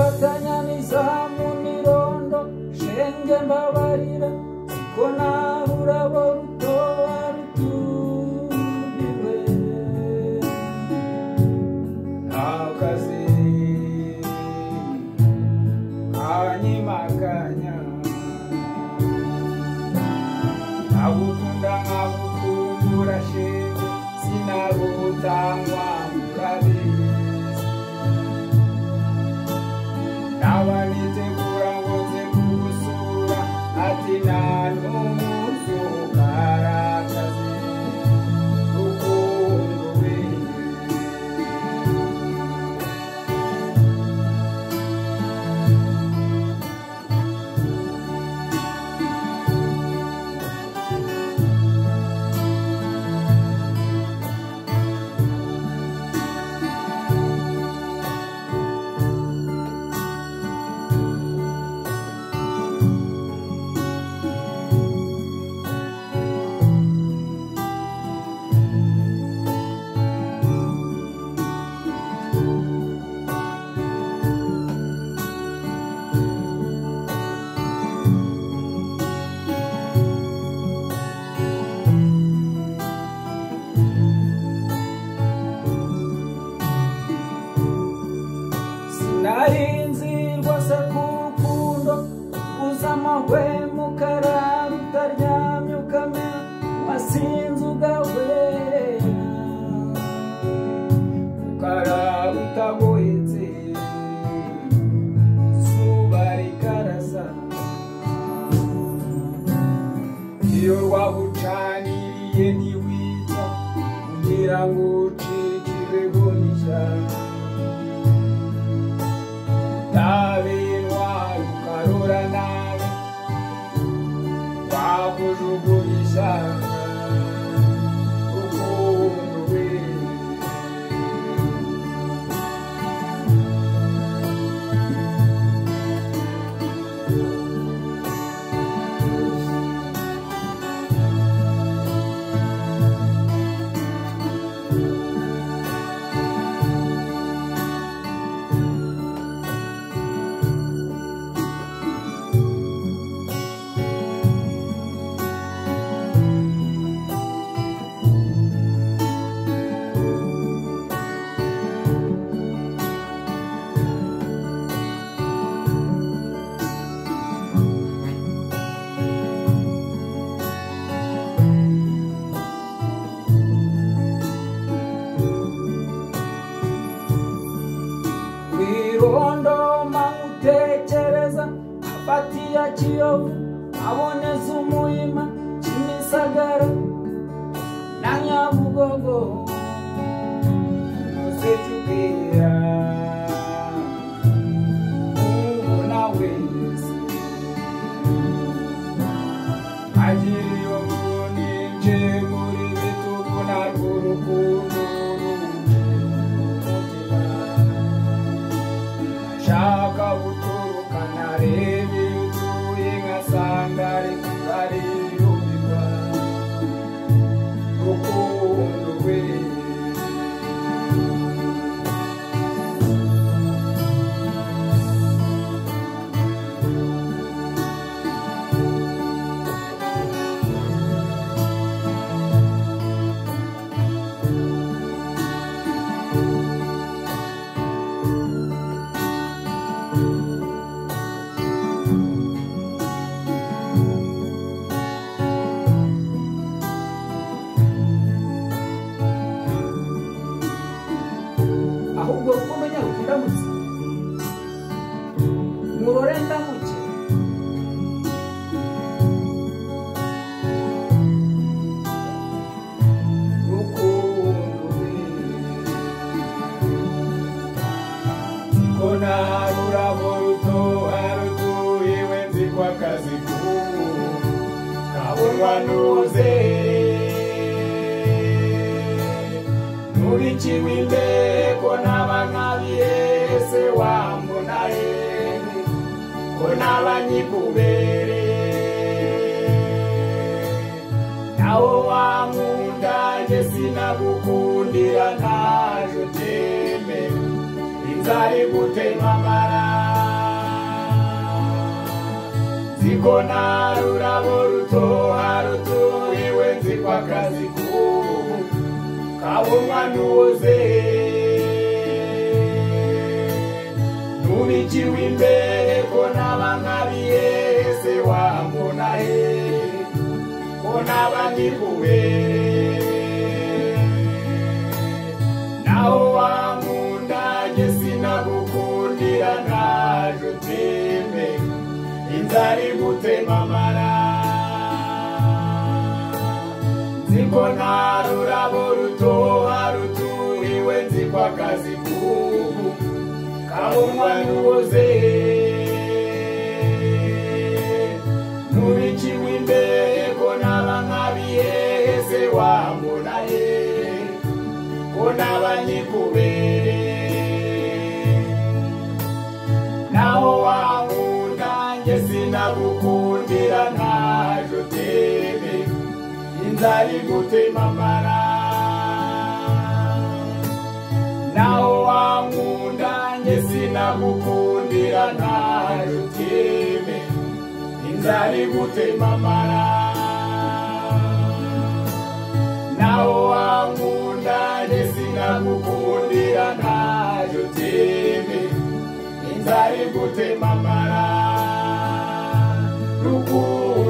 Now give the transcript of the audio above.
dufatanya n'izamu n'irondo shenge mbabarira siko nawe urabo rutoba ruturiwe akazi kanyimakanya nkagukunda shenge sinagutangwa murabizi Nawanitegura ngo nze kugusura ati nta n'umunsi ukarakaze rukundo we Narinzirwa se kurukundo uzamahwemo ukara utaryamye ukamenya wasinze ugahwera ukara utagohetse izuba rikarasa iyo wabucaniriye ntiwita kugira ngo ucikirweho n'ishyamba Tabinwa ukarura nawe wakujugumisha ukundu we Wirondo mautekereza afati ya Kiyovu aboneza umuhima Kimisagara na Nyabugogo musecukira ubona wese agiriyo munije muri bitugu na rukundo Shaka buturuka narebe utuye nkasanga ari yubikwa rukundo we ahubwo kumenya ukundamutse murorenda muke kona rurabo ruto arutuye nzikwa kazi ku kabonwa nuze Nubichiwe imbere ko n'abankabiye se wambona hene ko n'abanyikubere naho wankunda nje sinagukundira ntaje teme inzara igutema amara ziko na rurabo rutoha rutuhiwe nziko akazi kubu kabonwa nuze nubikiwe imbere ko n'abankabiye se wambona he ko n'abanyikubere naho wankunda nge sinagukundira naje uteme inzara igutema amara nziko nta rurabo rutoha rutuhiwe nziko akazi kubu kabonwa nuze nubikiwe imbere ko n'abankabiye se wambona he ko n'abanyikubere naho wankunda nge sinagukundira naje uteme inzara igutema amara naho wankunda nge sinagukundira naje uteme inzara igutema amara naho wankunda nge sinagukundira naje uteme inzara igutema amara rukundo